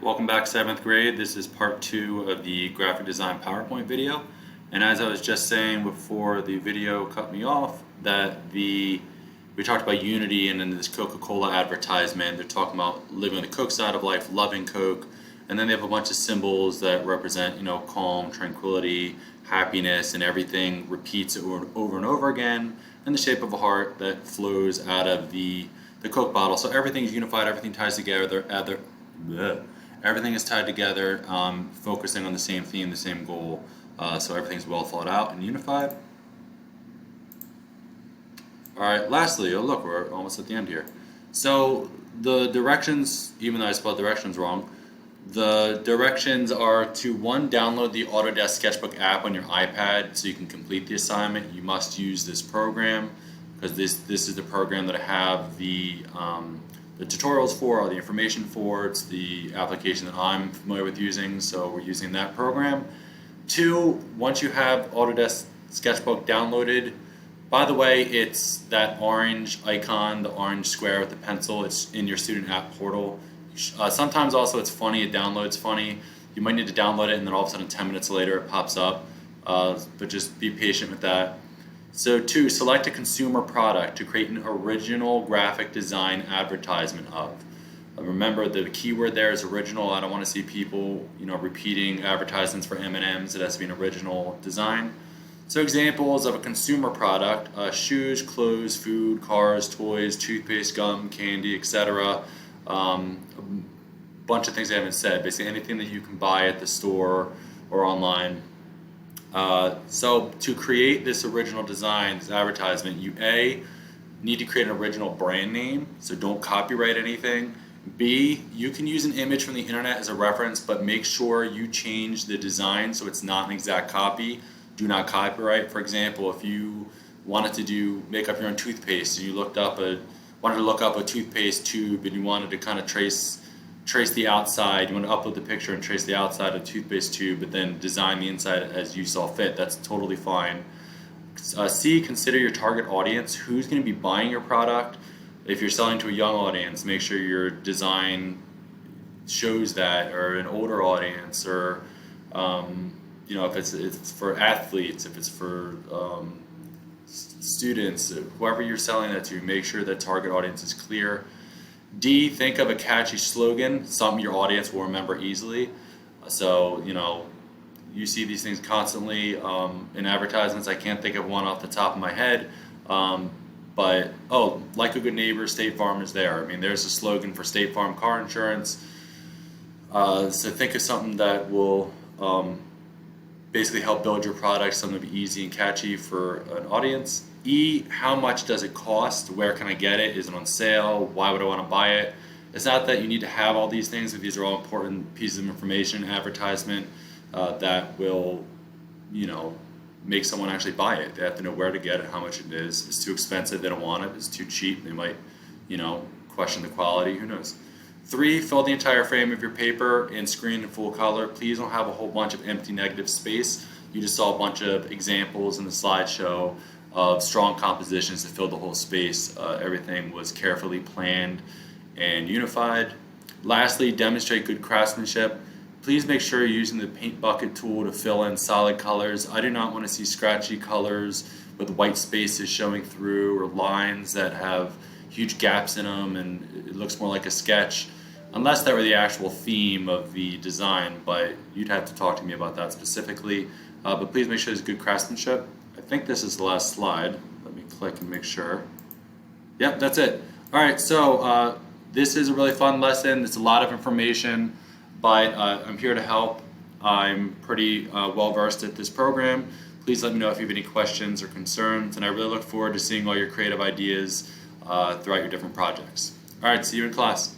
Welcome back 7th grade. This is part 2 of the graphic design PowerPoint video. And as I was just saying before the video cut me off, we talked about unity, and in this Coca-Cola advertisement they're talking about living the Coke side of life, loving Coke, and then they have a bunch of symbols that represent, calm, tranquility, happiness, and everything repeats over and over again in the shape of a heart that flows out of the Coke bottle. So everything's unified, everything ties together. Everything is tied together, focusing on the same theme, the same goal. So everything's well thought out and unified. All right, lastly, oh look, we're almost at the end here. So the directions, even though I spelled directions wrong, the directions are to download the Autodesk Sketchbook app on your iPad so you can complete the assignment. You must use this program because this is the program that I have the tutorials for, or the information for. It's the application that I'm familiar with using, so we're using that program. 2, once you have Autodesk Sketchbook downloaded, by the way, it's that orange icon, the orange square with the pencil. It's in your student app portal. Sometimes also it downloads funny. You might need to download it and then all of a sudden 10 minutes later it pops up, but just be patient with that. So 2, select a consumer product to create an original graphic design advertisement of. Remember, the keyword there is original. I don't want to see people, repeating advertisements for M&Ms. It has to be an original design. So examples of a consumer product: shoes, clothes, food, cars, toys, toothpaste, gum, candy, etc. A bunch of things I haven't said. Basically anything that you can buy at the store or online. So to create this original design, this advertisement, you need to create an original brand name, so don't copyright anything. B, you can use an image from the internet as a reference, but make sure you change the design so it's not an exact copy. Do not copyright. For example, if you wanted to make up your own toothpaste and you wanted to look up a toothpaste tube and you wanted to kind of trace the outside, you want to upload the picture and trace the outside of the toothpaste tube, but then design the inside as you saw fit, that's totally fine. C, consider your target audience. Who's going to be buying your product? If you're selling to a young audience, make sure your design shows that, or an older audience, or if it's for athletes, if it's for students, whoever you're selling that to, make sure that target audience is clear. D, think of a catchy slogan, something your audience will remember easily. So, you see these things constantly in advertisements. I can't think of one off the top of my head, but, like a good neighbor, State Farm is there. I mean, there's a slogan for State Farm car insurance. So think of something that will basically help build your product, something to be easy and catchy for an audience. E, how much does it cost? Where can I get it? Is it on sale? Why would I want to buy it? It's not that you need to have all these things, but these are all important pieces of information, advertisement, that will, make someone actually buy it. They have to know where to get it, how much it is. If it's too expensive, they don't want it. If it's too cheap, they might, question the quality. Who knows? 3, fill the entire frame of your paper and screen in full color. Please don't have a whole bunch of empty negative space. You just saw a bunch of examples in the slideshow of strong compositions to fill the whole space. Everything was carefully planned and unified. Lastly, demonstrate good craftsmanship. Please make sure you're using the paint bucket tool to fill in solid colors. I do not want to see scratchy colors with white spaces showing through, or lines that have huge gaps in them and it looks more like a sketch, unless that were the actual theme of the design, but you'd have to talk to me about that specifically. But please make sure there's good craftsmanship. I think this is the last slide. Let me click and make sure. Yep, that's it. All right, so this is a really fun lesson. It's a lot of information, but I'm here to help. I'm pretty well versed at this program. Please let me know if you have any questions or concerns, and I really look forward to seeing all your creative ideas throughout your different projects. All right, see you in class.